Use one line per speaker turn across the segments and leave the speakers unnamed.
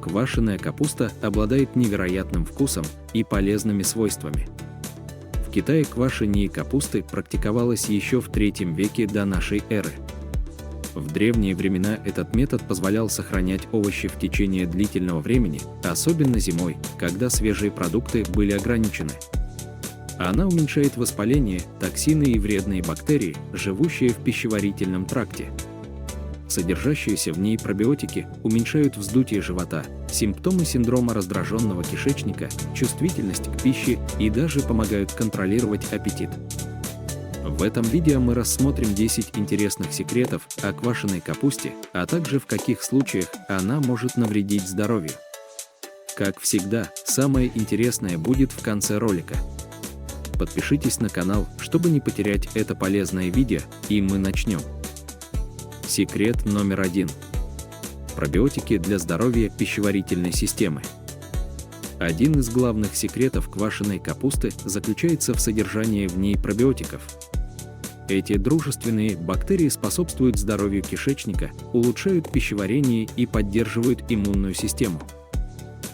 Квашеная капуста обладает невероятным вкусом и полезными свойствами. В Китае квашение капусты практиковалось еще в III веке до нашей эры. В древние времена этот метод позволял сохранять овощи в течение длительного времени, особенно зимой, когда свежие продукты были ограничены. Она уменьшает воспаление, токсины и вредные бактерии, живущие в пищеварительном тракте. Содержащиеся в ней пробиотики уменьшают вздутие живота, симптомы синдрома раздраженного кишечника, чувствительность к пище и даже помогают контролировать аппетит. В этом видео мы рассмотрим 10 интересных секретов о квашеной капусте, а также в каких случаях она может навредить здоровью. Как всегда, самое интересное будет в конце ролика. Подпишитесь на канал, чтобы не потерять это полезное видео, и мы начнем. Секрет номер 1. Пробиотики для здоровья пищеварительной системы. Один из главных секретов квашеной капусты заключается в содержании в ней пробиотиков. Эти дружественные бактерии способствуют здоровью кишечника, улучшают пищеварение и поддерживают иммунную систему.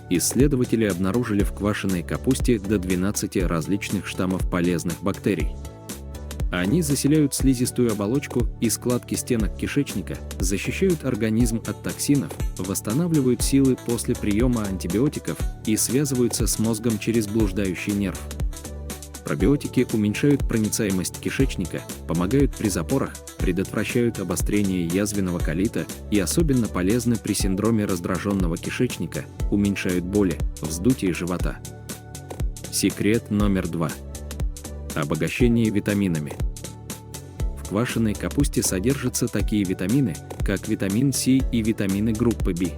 Исследователи обнаружили в квашеной капусте до 12 различных штаммов полезных бактерий. Они заселяют слизистую оболочку и складки стенок кишечника, защищают организм от токсинов, восстанавливают силы после приема антибиотиков и связываются с мозгом через блуждающий нерв. Пробиотики уменьшают проницаемость кишечника, помогают при запорах, предотвращают обострение язвенного колита и особенно полезны при синдроме раздраженного кишечника, уменьшают боли, вздутие живота. Секрет номер 2. Обогащение витаминами. В квашеной капусте содержатся такие витамины, как витамин С и витамины группы В.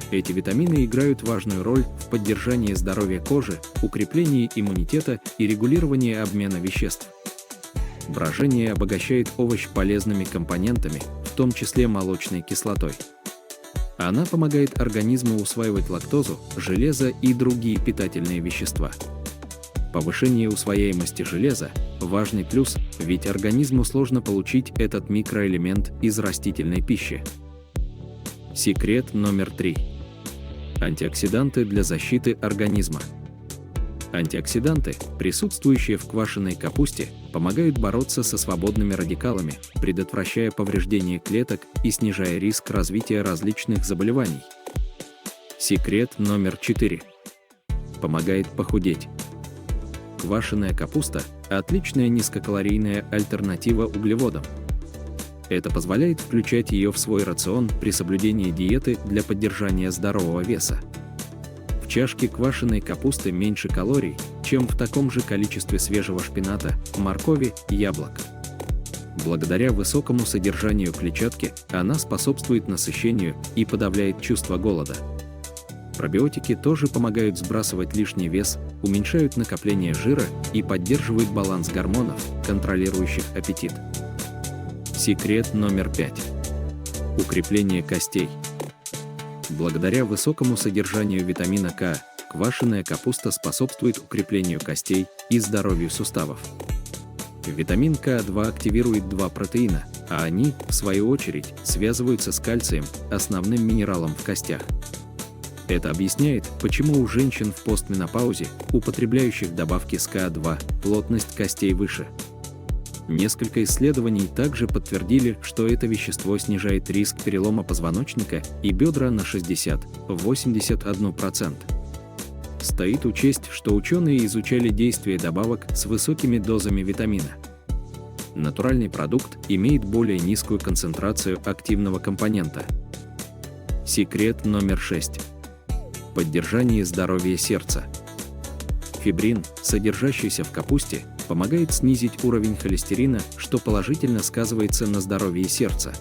Эти витамины играют важную роль в поддержании здоровья кожи, укреплении иммунитета и регулировании обмена веществ. Брожение обогащает овощ полезными компонентами, в том числе молочной кислотой. Она помогает организму усваивать лактозу, железо и другие питательные вещества. Повышение усвояемости железа – важный плюс, ведь организму сложно получить этот микроэлемент из растительной пищи. Секрет номер 3. Антиоксиданты для защиты организма. Антиоксиданты, присутствующие в квашеной капусте, помогают бороться со свободными радикалами, предотвращая повреждение клеток и снижая риск развития различных заболеваний. Секрет номер 4. Помогает похудеть. Квашеная капуста – отличная низкокалорийная альтернатива углеводам. Это позволяет включать ее в свой рацион при соблюдении диеты для поддержания здорового веса. В чашке квашеной капусты меньше калорий, чем в таком же количестве свежего шпината, моркови и яблок. Благодаря высокому содержанию клетчатки она способствует насыщению и подавляет чувство голода. Пробиотики тоже помогают сбрасывать лишний вес, уменьшают накопление жира и поддерживают баланс гормонов, контролирующих аппетит. Секрет номер 5. Укрепление костей. Благодаря высокому содержанию витамина К, квашеная капуста способствует укреплению костей и здоровью суставов. Витамин К2 активирует два протеина, а они, в свою очередь, связываются с кальцием, основным минералом в костях. Это объясняет, почему у женщин в постменопаузе, употребляющих добавки с К2, плотность костей выше. Несколько исследований также подтвердили, что это вещество снижает риск перелома позвоночника и бедра на 60–81%. Стоит учесть, что ученые изучали действие добавок с высокими дозами витамина. Натуральный продукт имеет более низкую концентрацию активного компонента. Секрет номер 6. Поддержание здоровья сердца. Фибрин, содержащийся в капусте, помогает снизить уровень холестерина, что положительно сказывается на здоровье сердца.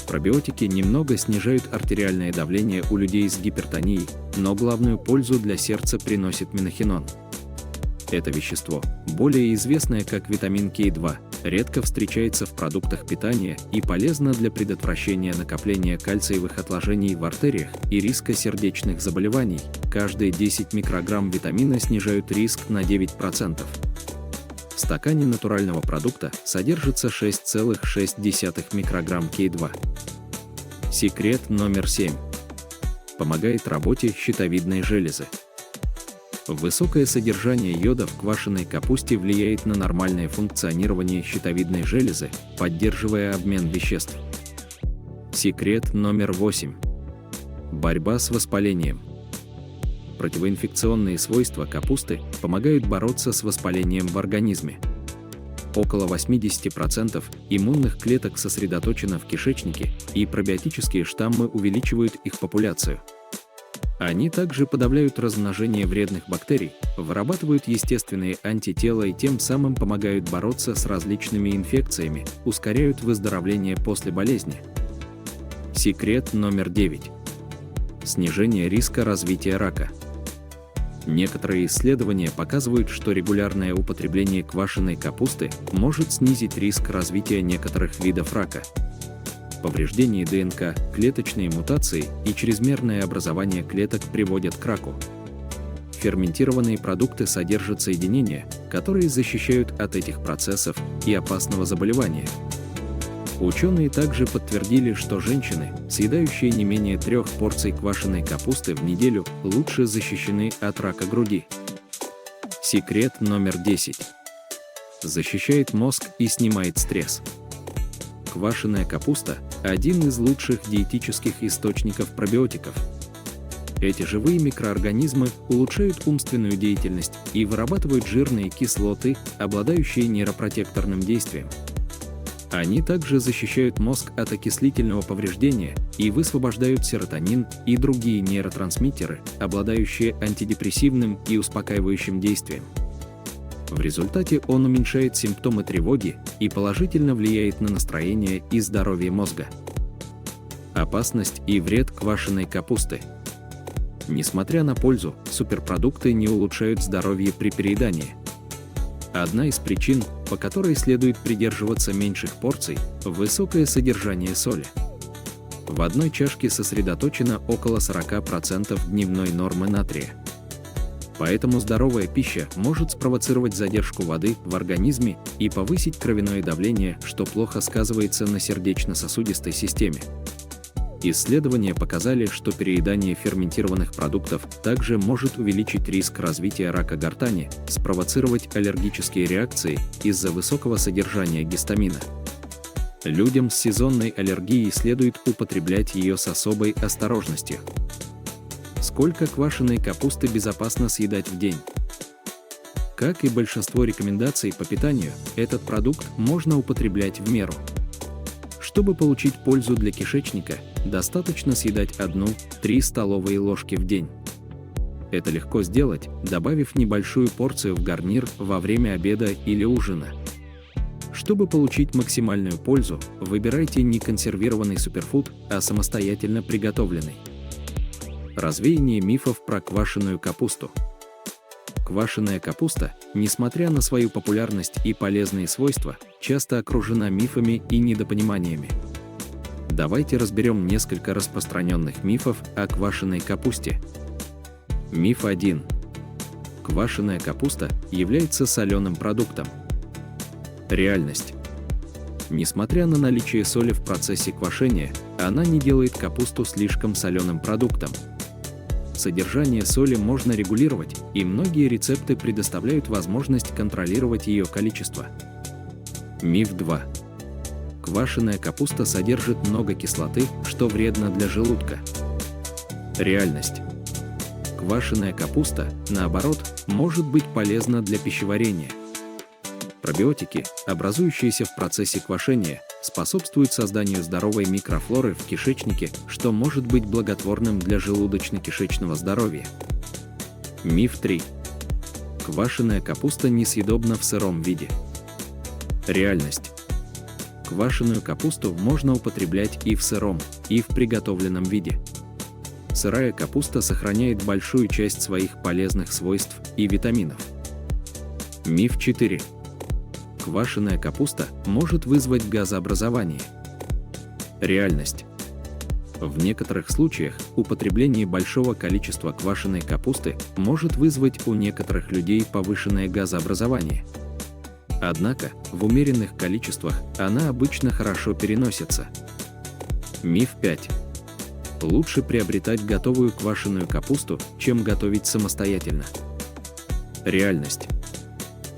Пробиотики немного снижают артериальное давление у людей с гипертонией, но главную пользу для сердца приносит минохинон. Это вещество, более известное как витамин К2, редко встречается в продуктах питания и полезно для предотвращения накопления кальциевых отложений в артериях и риска сердечных заболеваний. Каждые 10 микрограмм витамина снижают риск на 9%. В стакане натурального продукта содержится 6,6 микрограмм К2. Секрет номер 7. помогает работе щитовидной железы. Высокое содержание йода в квашеной капусте влияет на нормальное функционирование щитовидной железы, поддерживая обмен веществ. Секрет номер 8. Борьба с воспалением. Противоинфекционные свойства капусты помогают бороться с воспалением в организме. Около 80% иммунных клеток сосредоточено в кишечнике, и пробиотические штаммы увеличивают их популяцию. Они также подавляют размножение вредных бактерий, вырабатывают естественные антитела и тем самым помогают бороться с различными инфекциями, ускоряют выздоровление после болезни. Секрет номер 9. Снижение риска развития рака. Некоторые исследования показывают, что регулярное употребление квашеной капусты может снизить риск развития некоторых видов рака. Повреждение ДНК, клеточные мутации и чрезмерное образование клеток приводят к раку. Ферментированные продукты содержат соединения, которые защищают от этих процессов и опасного заболевания. Ученые также подтвердили, что женщины, съедающие не менее 3 порций квашеной капусты в неделю, лучше защищены от рака груди. Секрет номер 10. Защищает мозг и снимает стресс. Квашеная капуста – один из лучших диетических источников пробиотиков. Эти живые микроорганизмы улучшают умственную деятельность и вырабатывают жирные кислоты, обладающие нейропротекторным действием. Они также защищают мозг от окислительного повреждения и высвобождают серотонин и другие нейротрансмиттеры, обладающие антидепрессивным и успокаивающим действием. В результате он уменьшает симптомы тревоги и положительно влияет на настроение и здоровье мозга. Опасность и вред квашеной капусты. Несмотря на пользу, суперпродукты не улучшают здоровье при переедании. Одна из причин, по которой следует придерживаться меньших порций – высокое содержание соли. В одной чашке сосредоточено около 40% дневной нормы натрия. Поэтому здоровая пища может спровоцировать задержку воды в организме и повысить кровяное давление, что плохо сказывается на сердечно-сосудистой системе. Исследования показали, что переедание ферментированных продуктов также может увеличить риск развития рака гортани, спровоцировать аллергические реакции из-за высокого содержания гистамина. Людям с сезонной аллергией следует употреблять ее с особой осторожностью. Сколько квашеной капусты безопасно съедать в день? Как и большинство рекомендаций по питанию, этот продукт можно употреблять в меру. Чтобы получить пользу для кишечника, достаточно съедать 1-3 столовые ложки в день. Это легко сделать, добавив небольшую порцию в гарнир во время обеда или ужина. Чтобы получить максимальную пользу, выбирайте не консервированный суперфуд, а самостоятельно приготовленный. Развеяние мифов про квашеную капусту. Квашеная капуста, несмотря на свою популярность и полезные свойства, часто окружена мифами и недопониманиями. Давайте разберем несколько распространенных мифов о квашеной капусте. Миф 1. Квашеная капуста является соленым продуктом. Реальность. Несмотря на наличие соли в процессе квашения, она не делает капусту слишком соленым продуктом. Содержание соли можно регулировать, и многие рецепты предоставляют возможность контролировать ее количество. Миф 2. Квашеная капуста содержит много кислоты, что вредно для желудка. Реальность. Квашеная капуста, наоборот, может быть полезна для пищеварения. Пробиотики, образующиеся в процессе квашения, способствуют созданию здоровой микрофлоры в кишечнике, что может быть благотворным для желудочно-кишечного здоровья. Миф 3. Квашеная капуста несъедобна в сыром виде. Реальность. Квашеную капусту можно употреблять и в сыром, и в приготовленном виде. Сырая капуста сохраняет большую часть своих полезных свойств и витаминов. Миф 4. Квашеная капуста может вызвать газообразование. Реальность. В некоторых случаях употребление большого количества квашеной капусты может вызвать у некоторых людей повышенное газообразование. Однако, в умеренных количествах она обычно хорошо переносится. Миф 5. Лучше приобретать готовую квашеную капусту, чем готовить самостоятельно. Реальность.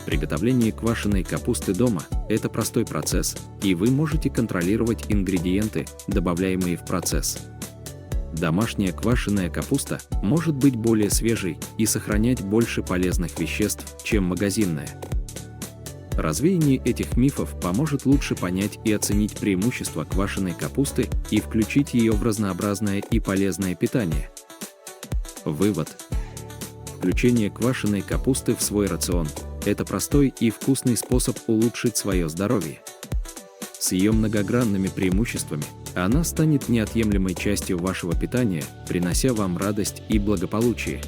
Приготовление квашеной капусты дома – это простой процесс, и вы можете контролировать ингредиенты, добавляемые в процесс. Домашняя квашеная капуста может быть более свежей и сохранять больше полезных веществ, чем магазинная. Развеяние этих мифов поможет лучше понять и оценить преимущества квашеной капусты и включить ее в разнообразное и полезное питание. Вывод. Включение квашеной капусты в свой рацион – это простой и вкусный способ улучшить свое здоровье. С ее многогранными преимуществами она станет неотъемлемой частью вашего питания, принося вам радость и благополучие.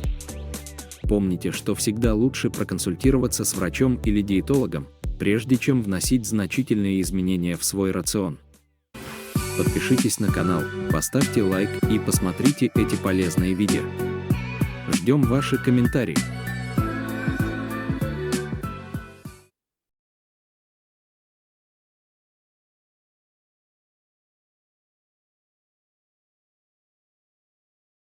Помните, что всегда лучше проконсультироваться с врачом или диетологом, прежде чем вносить значительные изменения в свой рацион. Подпишитесь на канал, поставьте лайк и посмотрите эти полезные видео. Ждем ваши комментарии.